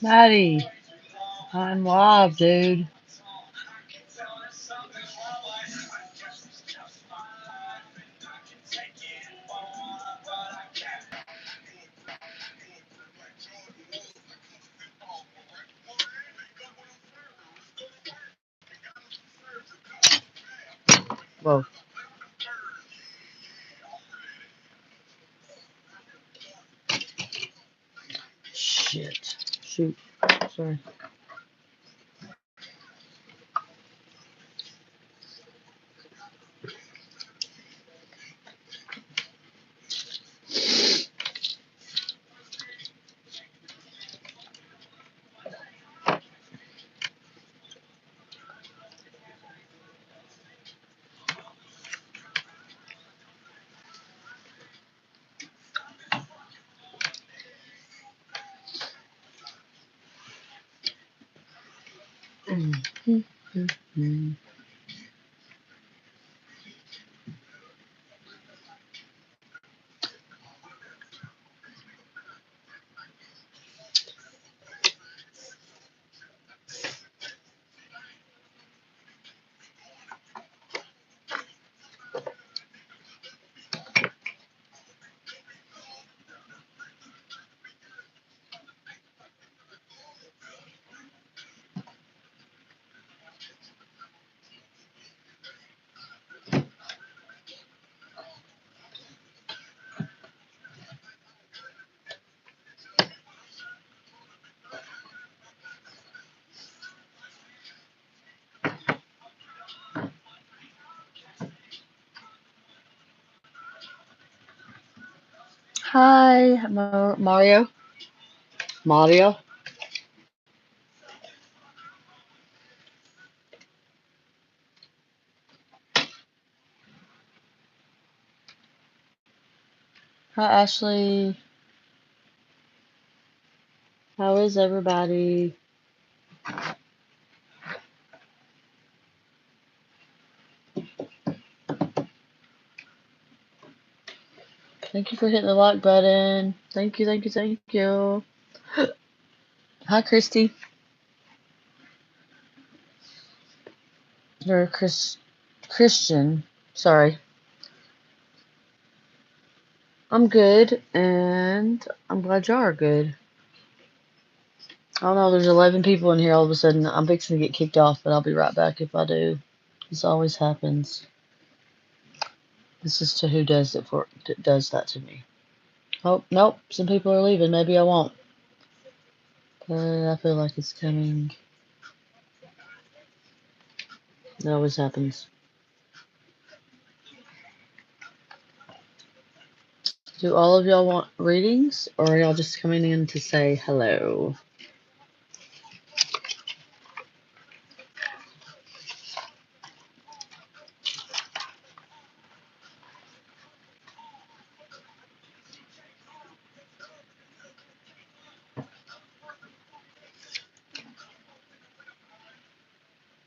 Maddie, I'm live, dude. Whoa. Shit. Shoot. Sorry. Hi, Mario. Mario. Hi, Ashley. How is everybody? Thank you for hitting the like button. Thank you, thank you, thank you. Hi, Christy. Or Christian. Sorry. I'm good, and I'm glad y'all are good. I don't know, there's 11 people in here all of a sudden. I'm fixing to get kicked off, but I'll be right back if I do. This always happens. This is to who does that to me. Oh, nope, some people are leaving. Maybe I won't. But I feel like it's coming. It always happens. Do all of y'all want readings, or are y'all just coming in to say hello?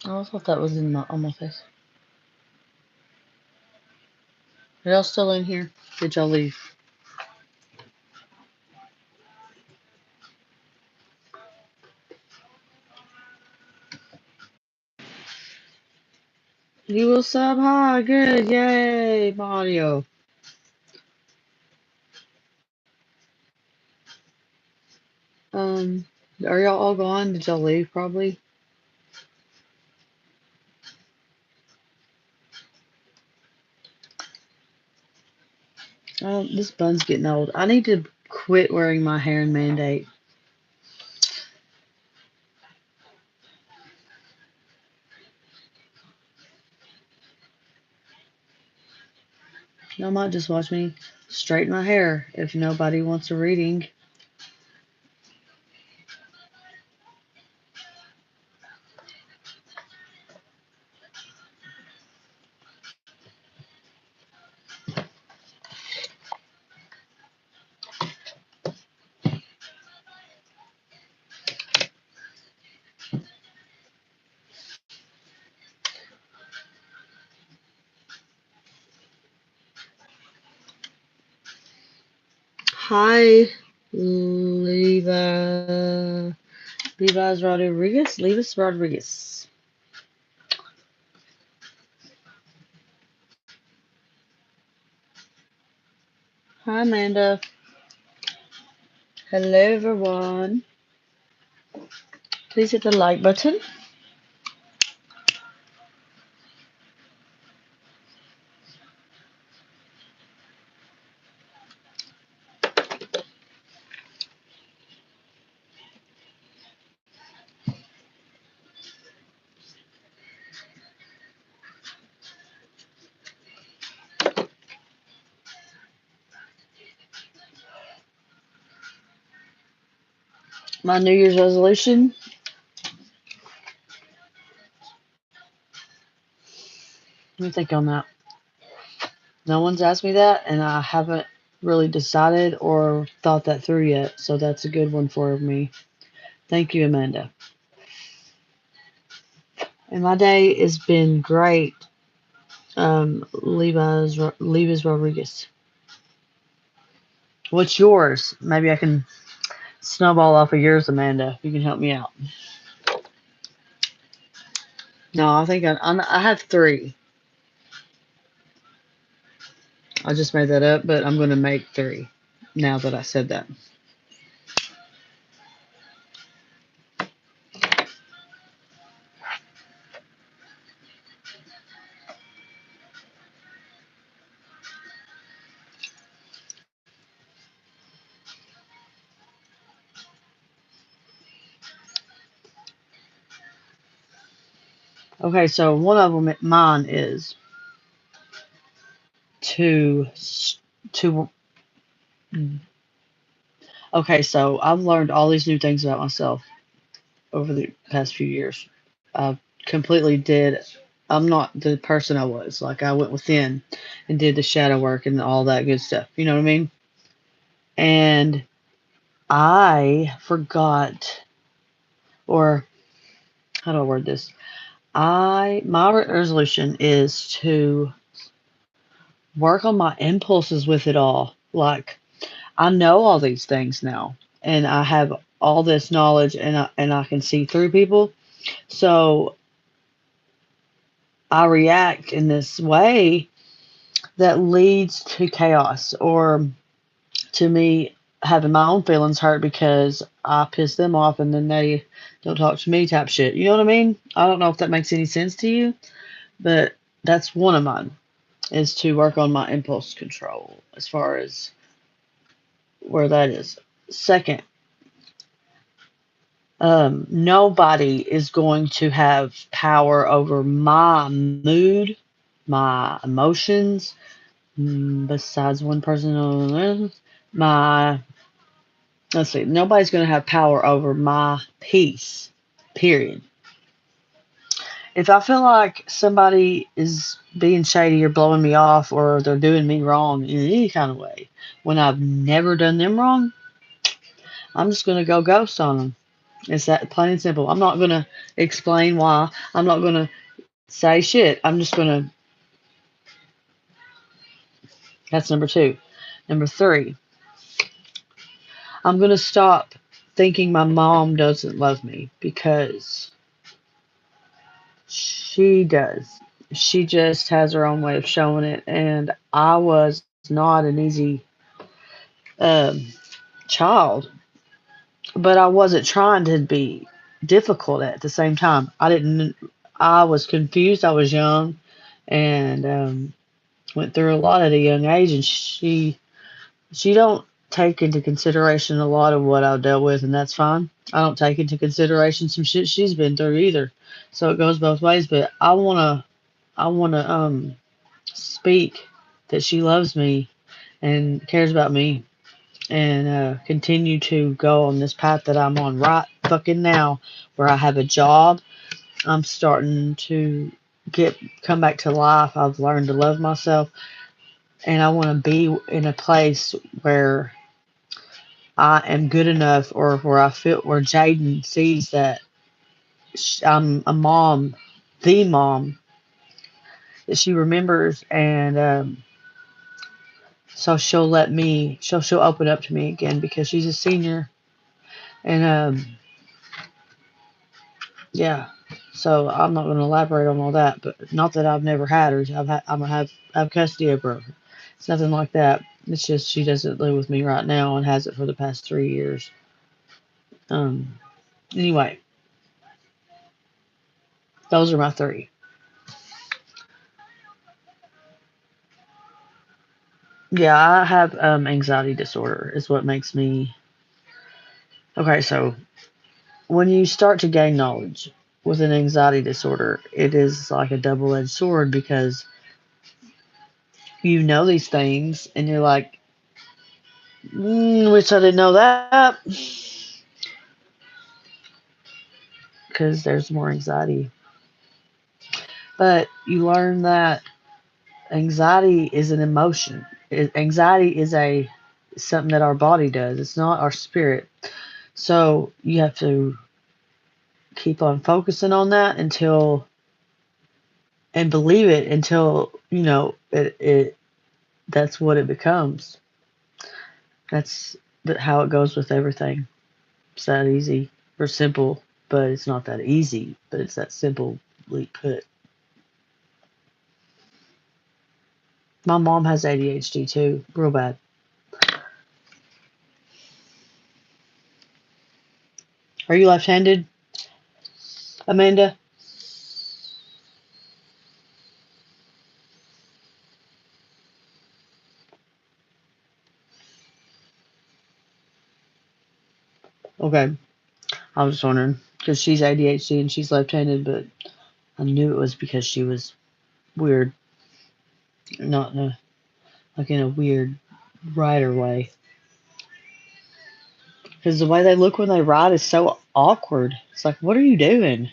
Oh, I thought that was on my face. Are y'all still in here? Did y'all leave? You will sub? Hi, good, yay, Mario. Are y'all all gone? Did y'all leave, probably? This bun's getting old. I need to quit wearing my hair in mandate. Y'all might just watch me straighten my hair if nobody wants a reading. Hi, Leva. Levi's Rodriguez. Levis Rodriguez. Hi, Amanda. Hello, everyone. Please hit the like button. My New Year's resolution. Let me think on that. No one's asked me that, and I haven't really decided or thought that through yet. So that's a good one for me. Thank you, Amanda. And my day has been great. Levi's Rodriguez. What's yours? Maybe I can snowball off of yours, Amanda. You can help me out. No, I think I have 3. I just made that up, but I'm going to make 3 now that I said that. Okay, so one of them, mine is to to. Okay, so I've learned all these new things about myself over the past few years. I completely did. I'm not the person I was. Like I went within and did the shadow work and all that good stuff. You know what I mean? And I forgot, or how do I word this? My resolution is to work on my impulses with it all. Like I know all these things now, and I have all this knowledge, and I can see through people. So I react in this way that leads to chaos or to me having my own feelings hurt because I piss them off and then they don't talk to me type shit. You know what I mean? I don't know if that makes any sense to you, but that's one of mine is to work on my impulse control as far as where that is. Second, nobody is going to have power over my mood, my emotions, besides one person on earth. Let's see, nobody's going to have power over my peace, period. If I feel like somebody is being shady or blowing me off or they're doing me wrong in any kind of way, when I've never done them wrong, I'm just going to go ghost on them. It's that plain and simple. I'm not going to explain why. I'm not going to say shit. I'm just going to. That's number 2. Number 3, I'm going to stop thinking my mom doesn't love me because she does. She just has her own way of showing it, and I was not an easy um, child, but I wasn't trying to be difficult at the same time. I didn't. I was confused. I was young, and went through a lot at a young age, and she don't take into consideration a lot of what I've dealt with, and that's fine. I don't take into consideration some shit she's been through either, so it goes both ways. But I wanna speak that she loves me and cares about me, and continue to go on this path that I'm on right fucking now, where I have a job. I'm starting to come back to life. I've learned to love myself, and I want to be in a place where I am good enough, or where I feel where Jaden sees that I'm a mom, the mom that she remembers, and so she'll open up to me again because she's a senior, and Yeah. So I'm not going to elaborate on all that, but not that I've never had her. I'm gonna have custody of her. It's nothing like that. It's just she doesn't live with me right now and hasn't for the past 3 years. Um. Anyway, those are my three. Yeah, I have anxiety disorder. Is what makes me. Okay, so when you start to gain knowledge with an anxiety disorder, it is like a double-edged sword because you know these things and you're like, wish I didn't know that because there's more anxiety. But you learn that anxiety is an emotion. Anxiety is a something that our body does. It's not our spirit. So you have to keep on focusing on that until and believe it until it that's what it becomes. That's how it goes with everything. It's that easy or simple, but it's not that easy. But it's that simply put. My mom has ADHD too, real bad. Are you left-handed, Amanda? Okay, I was just wondering because she's ADHD and she's left-handed, but I knew it was because she was weird, not in a like in a weird writer way. Because the way they look when they write is so awkward. It's like, what are you doing?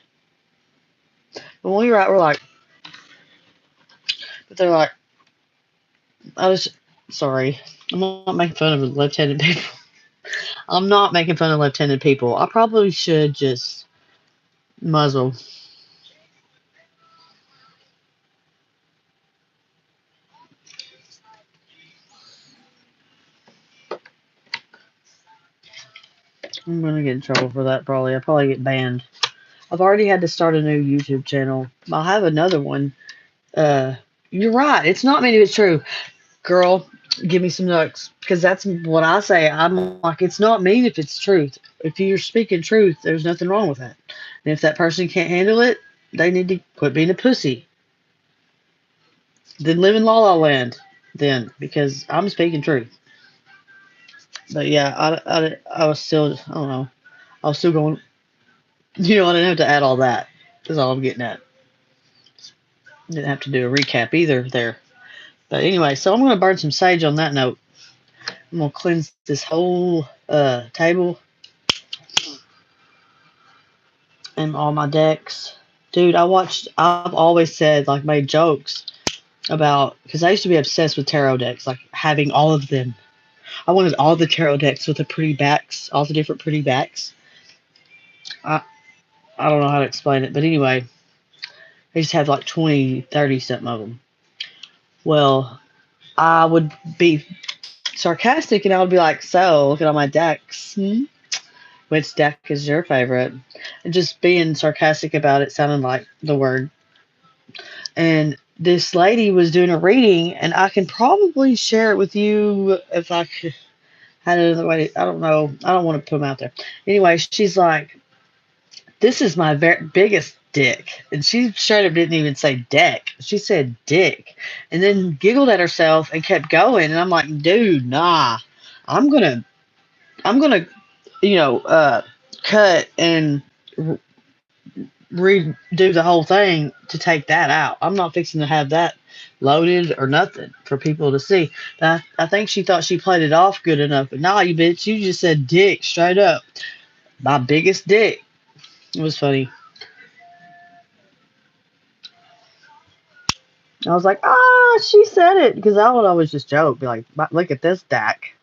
But when we write, we're like, but they're like, I was sorry. I'm not making fun of left-handed people. I'm not making fun of left-handed people. I probably should just muzzle. I'm gonna get in trouble for that probably. I'll probably get banned. I've already had to start a new YouTube channel. I'll have another one. Uh, you're right. It's not mean if it's true. Girl, give me some nuts. Because that's what I say. I'm like, it's not mean if it's truth. If you're speaking truth, there's nothing wrong with that. And if that person can't handle it, they need to quit being a pussy. Then live in La La Land. Then, because I'm speaking truth. But yeah, I was still, I don't know. I was still going, I didn't have to add all that. That's all I'm getting at. Didn't have to do a recap either there. But anyway, so I'm going to burn some sage on that note. I'm going to cleanse this whole table and all my decks. Dude, I've always said, like, made jokes about, because I used to be obsessed with tarot decks, like, having all of them. I wanted all the tarot decks with the pretty backs, all the different pretty backs. I, I don't know how to explain it, but anyway, I used to have like 20, 30 something of them. Well, I would be sarcastic and I would be like, so, look at all my decks. Which deck is your favorite? And just being sarcastic about it sounded like the word. And this lady was doing a reading, and I can probably share it with you if I could, had another way. I don't know. I don't want to put them out there. Anyway, she's like, this is my biggest dick. And she straight up didn't even say deck. She said dick. And then giggled at herself and kept going. And I'm like, dude, nah. I'm gonna I'm gonna, cut and redo the whole thing to take that out. I'm not fixing to have that loaded or nothing for people to see. I think she thought she played it off good enough, but nah, you bitch, you just said dick straight up. My biggest dick. It was funny. I was like, she said it because I would always just joke, be like, look at this deck.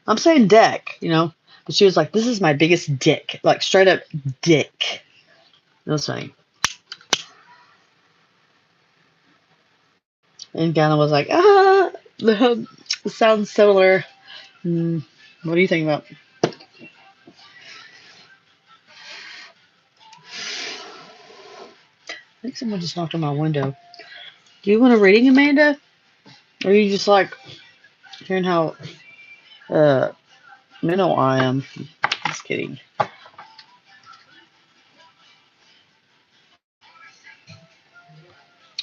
I'm saying deck. But she was like, this is my biggest dick, like straight up dick. It was funny. And Ghana was like, sounds similar. What do you think about? think someone just knocked on my window. Do you want a reading, Amanda? Or are you just like hearing how mental I am? Just kidding.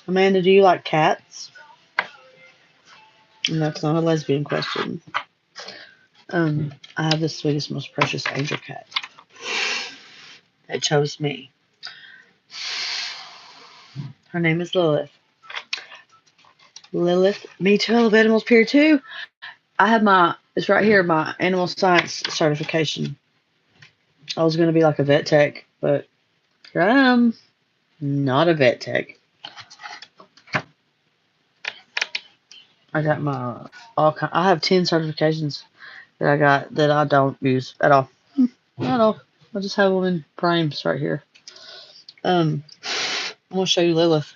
Amanda, do you like cats? And that's not a lesbian question. I have the sweetest, most precious angel cat. It chose me. Her name is Lilith. Lilith, me too, I love animals, period, too. I have it's right here, my animal science certification. I was going to be like a vet tech, but here I am, not a vet tech. I got I have 10 certifications that I got that I don't use at all. At all. I just have them in frames right here. I'm going to show you Lilith,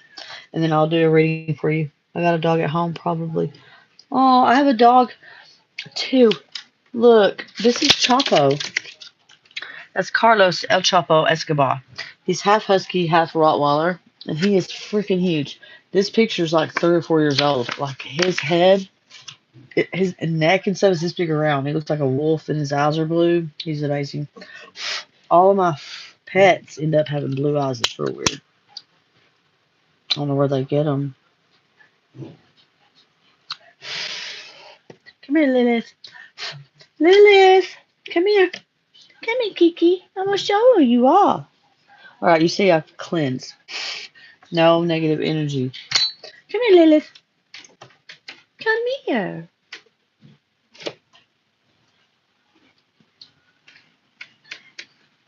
and then I'll do a reading for you. I got a dog at home, probably. Oh, I have a dog, too. Look, this is Chapo. That's Carlos El Chapo Escobar. He's half husky, half Rottweiler, and he is freaking huge. This picture's like 3 or 4 years old. Like his head, his neck and stuff is this big around. He looks like a wolf, and his eyes are blue. He's amazing. All of my pets end up having blue eyes. It's real weird. I don't know where they get them. Come here, Lilith. Lilith, come here. Come here, Kiki. I'm going to show her you are. All right, you see I've cleansed. No negative energy. Come here, Lilith. Come here.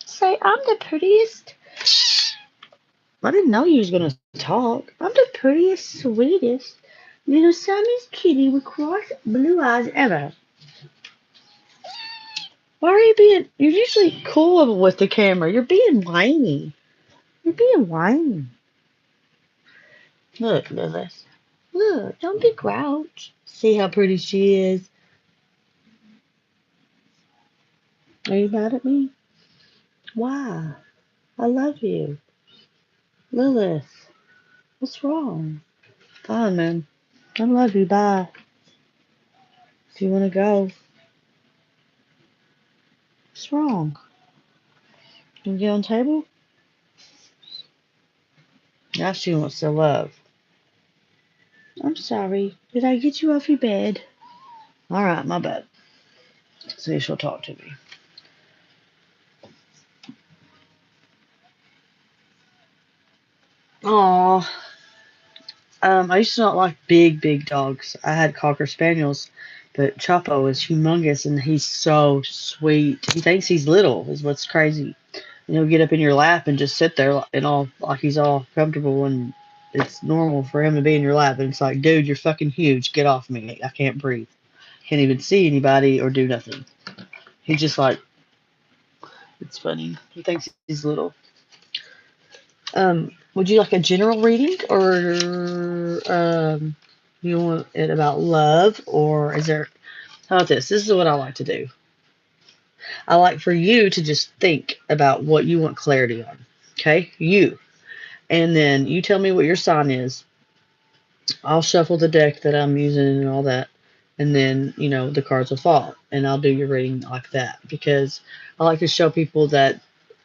Say, I'm the prettiest. I didn't know you was going to talk. I'm the prettiest, sweetest little Siamese kitty with cross blue eyes ever. Why are you being... You're usually cool with the camera. You're being whiny. You're being whiny. Look, Lilith. Look, don't be grouch. See how pretty she is? Are you mad at me? Why? I love you. Lilith, what's wrong? Fine, man. I love you. Bye. If you want to go. What's wrong? You get on the table? Now she wants to love. I'm sorry. Did I get you off your bed? Alright, my bad. See, she'll talk to me. Aww. I used to not like big dogs. I had Cocker Spaniels, but Chapo is humongous and he's so sweet. He thinks he's little, is what's crazy. And he'll get up in your lap and just sit there and all like he's all comfortable, and it's normal for him to be in your lap. And it's like, dude, you're fucking huge. Get off me. I can't breathe. Can't even see anybody or do nothing. He's just like, it's funny. He thinks he's little. Would you like a general reading, or you want it about love, or is there? How about this? This is what I like to do. I like for you to just think about what you want clarity on. Okay, you, and then you tell me what your sign is. I'll shuffle the deck that I'm using and all that, and then the cards will fall, and I'll do your reading like that, because I like to show people that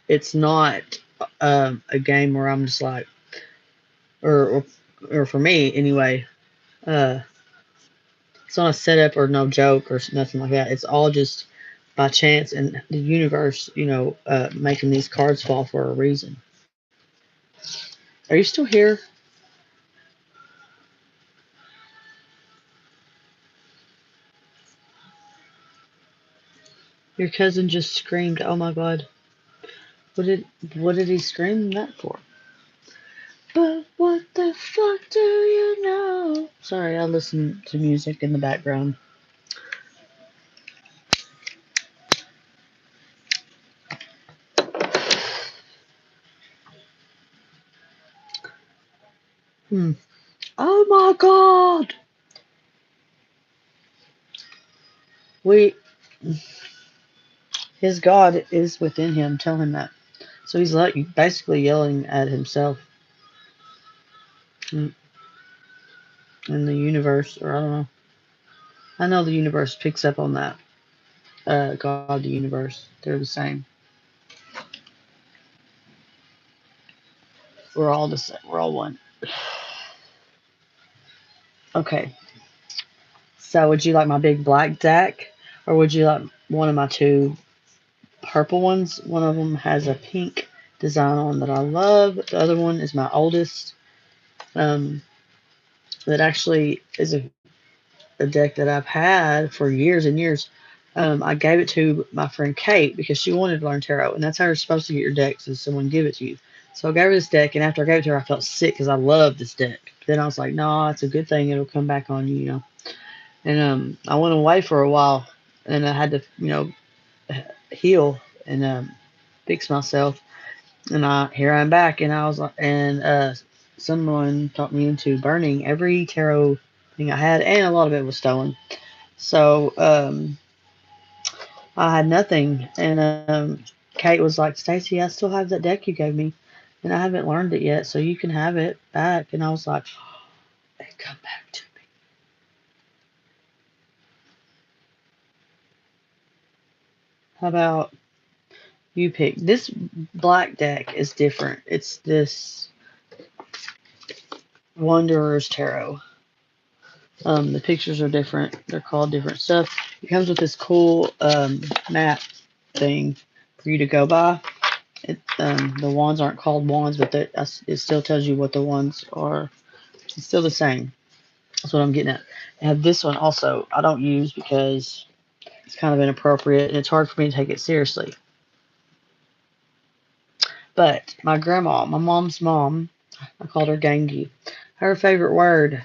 it's not a game where I'm just like, or for me anyway, it's not a setup or no joke or nothing like that. It's all just by chance and the universe, making these cards fall for a reason. Are you still here? Your cousin just screamed, "Oh my God!" What did he scream that for? But what the fuck do you know? Sorry, I listen to music in the background. Oh my God! His God is within him. Tell him that. So he's like basically yelling at himself. in the universe, or I don't know. I know the universe picks up on that. God, the universe, they're the same. We're all the same. We're all one. Okay. So, would you like my big black deck, or would you like one of my two purple ones? One of them has a pink design on that I love. The other one is my oldest. That actually is a deck that I've had for years and years. I gave it to my friend Kate because she wanted to learn tarot, and that's how you're supposed to get your decks, is someone give it to you. So I gave her this deck, and after I gave it to her, I felt sick because I love this deck. But then I was like, no, it's a good thing. It'll come back on you, you know. And I went away for a while, and I had to, you know, heal and fix myself. And here I'm back, and I was like, and someone talked me into burning every tarot thing I had, and a lot of it was stolen. So I had nothing, and Kate was like, "Stacy, I still have that deck you gave me, and I haven't learned it yet, so you can have it back." And I was like, "It come back to me." How about you pick? This black deck is different. It's this Wanderer's Tarot. The pictures are different. They're called different stuff. It comes with this cool map thing for you to go by. The wands aren't called wands, but it still tells you what the wands are. It's still the same. That's what I'm getting at. I have this one also I don't use because it's kind of inappropriate and it's hard for me to take it seriously. But my grandma, my mom's mom, I called her Gangi. Her favorite word,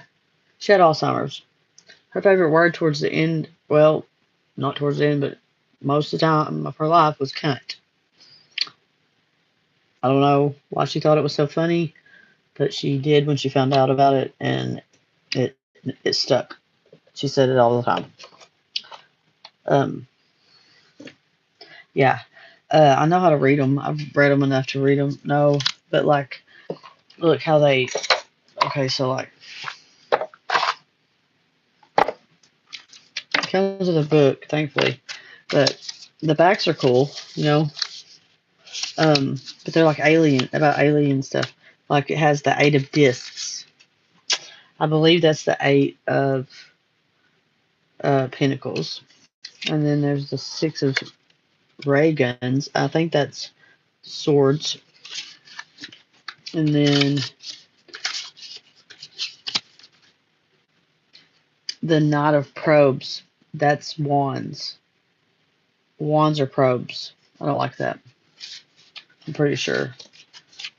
she had Alzheimer's. Her favorite word towards the end, well, not towards the end, but most of the time of her life was cunt. I don't know why she thought it was so funny, but she did when she found out about it, and it it stuck. She said it all the time. Um, yeah, I know how to read them. I've read them enough to read them. No, but like, look how they. Okay, so like, it comes with a book, thankfully, but the backs are cool, you know. But they're like about alien stuff. Like it has the 8 of discs. I believe that's the 8 of pentacles, and then there's the 6 of ray guns. I think that's swords, and then the Knight of Probes. That's wands. Wands are probes. I don't like that. I'm pretty sure.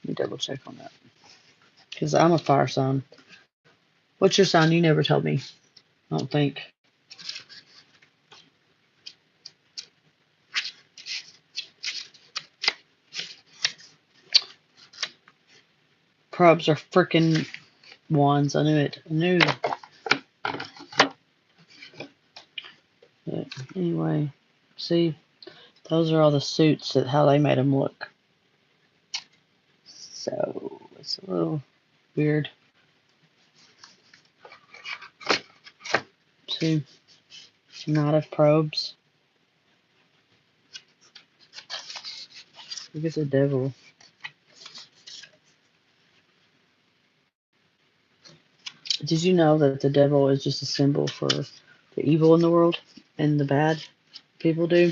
Let me double check on that. Because I'm a fire sign. What's your sign? You never told me. I don't think. Probes are freaking wands. I knew it. I knew. But anyway, see, those are all the suits that how they made them look. So it's a little weird. See, Knight of Probes. Look at the devil. Did you know that the devil is just a symbol for the evil in the world and the bad people do?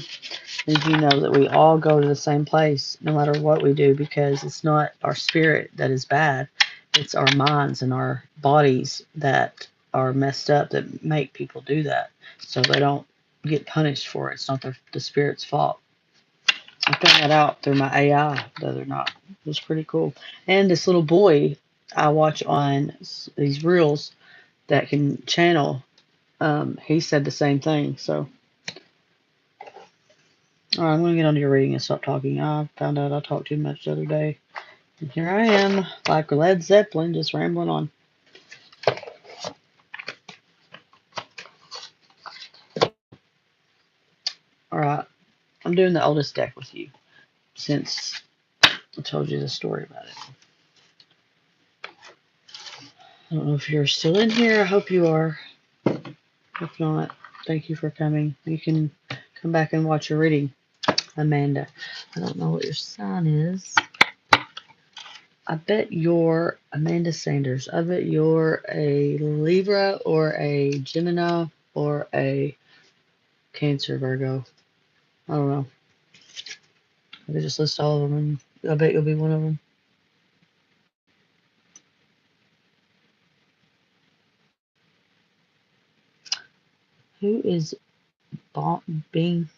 And you know that we all go to the same place no matter what we do, because it's not our spirit that is bad. It's our minds and our bodies that are messed up that make people do that. So they don't get punished for it. It's not the spirit's fault. I found that out through my AI the other night. It was pretty cool. And this little boy I watch on these reels that can channel, he said the same thing. So, all right, I'm going to get on to your reading and stop talking. I found out I talked too much the other day. And here I am, like Led Zeppelin, just rambling on. All right, I'm doing the oldest deck with you since I told you the story about it. I don't know if you're still in here. I hope you are. If not, thank you for coming. You can come back and watch your reading, Amanda. I don't know what your sign is. I bet you're Amanda Sanders. I bet you're a Libra or a Gemini or a Cancer, Virgo. I don't know. I could just list all of them, and I bet you'll be one of them. Who is being?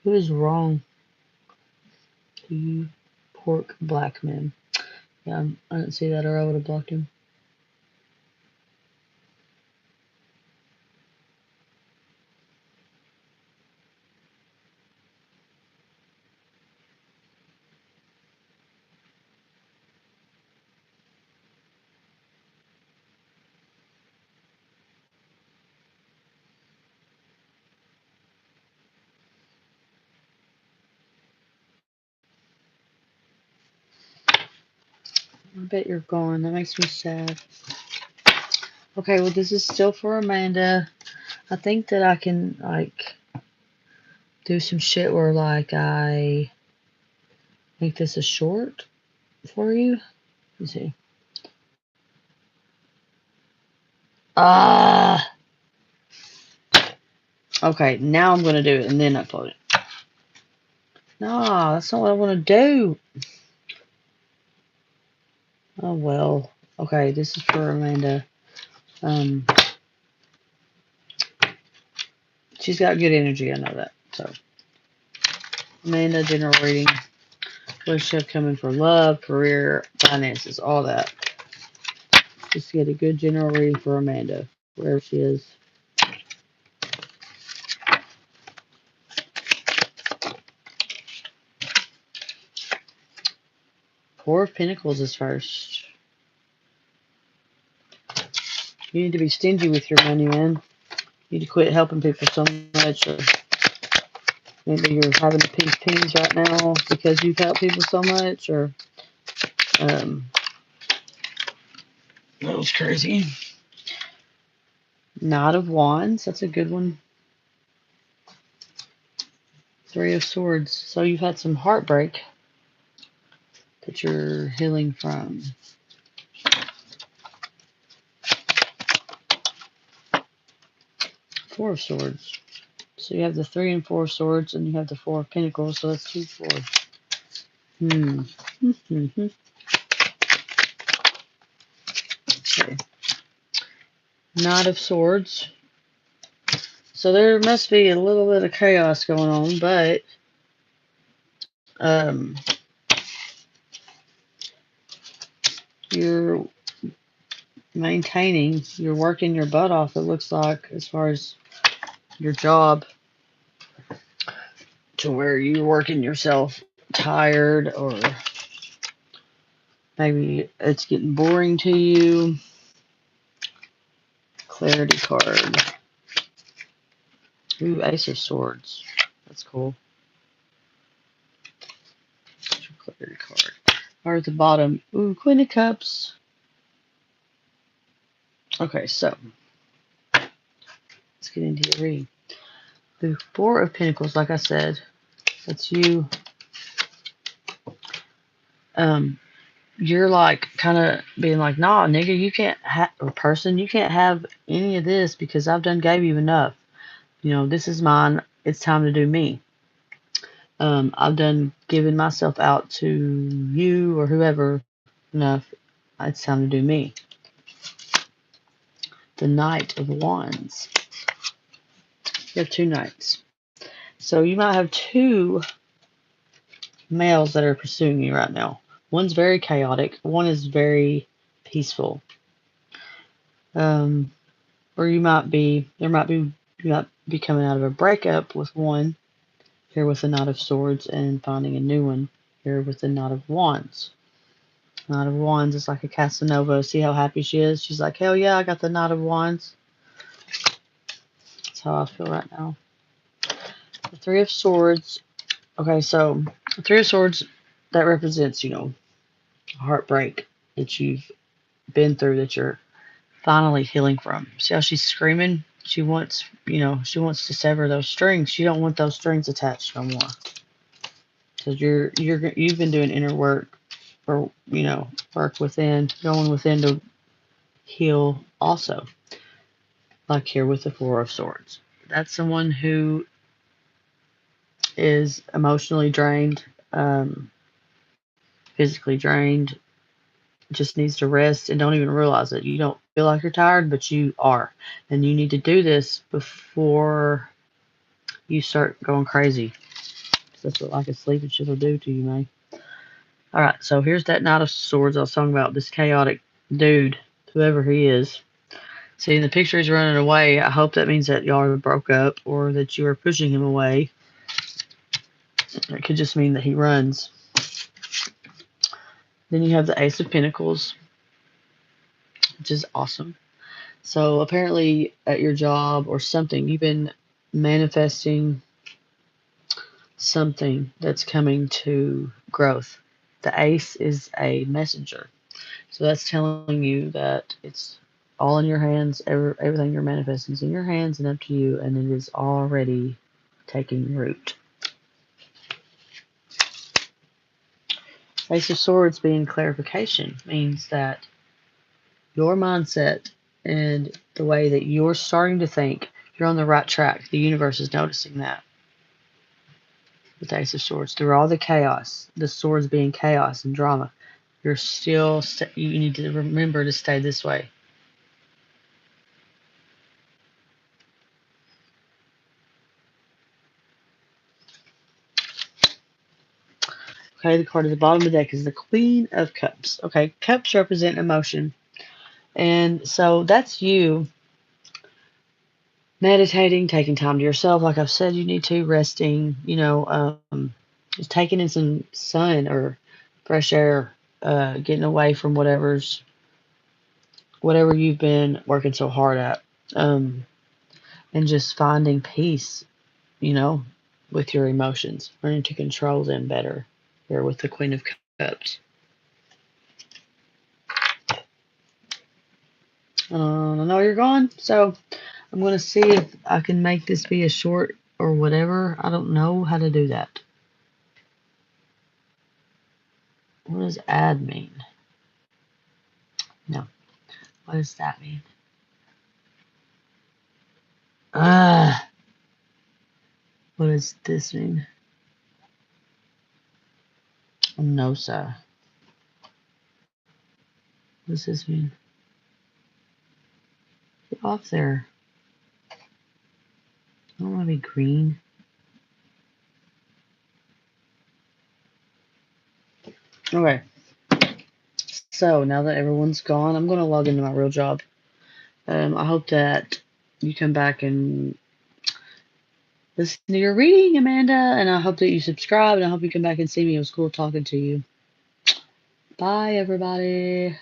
Who is wrong? You pork black man. Yeah, I didn't see that, or I would have blocked him. I bet you're gone. That makes me sad. Okay, well, this is still for Amanda. I think that I can, like, do some shit where, like, I make this a short for you. Let's see. Okay, now I'm going to do it and then upload it. No, that's not what I want to do. Oh, well. Okay, this is for Amanda. She's got good energy, I know that. So, Amanda, general reading. What she have coming for love, career, finances, all that. Just get a good general reading for Amanda, wherever she is. Four of Pentacles is first. You need to be stingy with your money, man. You need to quit helping people so much, or maybe you're having to pinch pennies right now because you've helped people so much, or that was crazy. Knight of Wands, that's a good one. Three of Swords. So you've had some heartbreak that you're healing from. Four of Swords. So you have the 3 and 4 of Swords, and you have the 4 of Pentacles, so that's 2 4. Okay. Knight of Swords. So there must be a little bit of chaos going on, but you're maintaining, you're working your butt off, it looks like, as far as your job, to where you're working yourself tired, or maybe it's getting boring to you. Clarity card. Ooh, Ace of Swords. That's cool. Clarity card. Or at the bottom, ooh, Queen of Cups. Okay, so let's get into your reading. The 4 of Pentacles, like I said, that's you. You're like kind of being like, nah, nigga, you can't have, or person, you can't have any of this because I've done gave you enough. You know, this is mine. It's time to do me. I've done giving myself out to you or whoever enough. It's time to do me. The Knight of Wands. You have 2 knights. So you might have 2 males that are pursuing you right now. One's very chaotic. One is very peaceful. Or you might be coming out of a breakup with one here with the Knight of Swords and finding a new one here with the Knight of Wands. Knight of Wands is like a Casanova. See how happy she is? She's like, hell yeah, I got the Knight of Wands. That's how I feel right now. The 3 of Swords. Okay, so the 3 of Swords, that represents, heartbreak that you've been through, that you're finally healing from. See how she's screaming? She wants, she wants to sever those strings. She don't want those strings attached no more. Because you've been doing inner work, or work within, going within to heal also. Like here with the Four of Swords. That's someone who is emotionally drained, physically drained, just needs to rest and don't even realize it. You don't feel like you're tired, but you are. And you need to do this before you start going crazy. That's what lack of sleep and shit will do to you, man. Alright, so here's that Knight of Swords I was talking about. This chaotic dude, whoever he is. See, in the picture he's running away. I hope that means that y'all broke up or that you are pushing him away. It could just mean that he runs. Then you have the Ace of Pentacles, which is awesome. So apparently at your job or something, you've been manifesting something that's coming to growth. The Ace is a messenger. So that's telling you that it's all in your hands. Everything you're manifesting is in your hands and up to you, and it is already taking root. Ace of Swords being clarification means that your mindset and the way that you're starting to think, you're on the right track. The universe is noticing that. With the Ace of Swords, through all the chaos, the swords being chaos and drama, you're still, you need to remember to stay this way. Okay, the card at the bottom of the deck is the Queen of Cups. Okay, cups represent emotion. And so that's you meditating, taking time to yourself. Like I've said, you need to, resting, just taking in some sun or fresh air, getting away from whatever you've been working so hard at, and just finding peace, with your emotions, learning to control them better. Here with the Queen of Cups. I know you're gone, so I'm going to see if I can make this be a short or whatever. I don't know how to do that. What does add mean? No. What does that mean? What does this mean? No, sir. What does this mean? Get off there. I don't want to be green. Okay. So now that everyone's gone, I'm going to log into my real job. I hope that you come back and listen to your reading, Amanda, and I hope that you subscribe, and I hope you come back and see me. It was cool talking to you. Bye, everybody.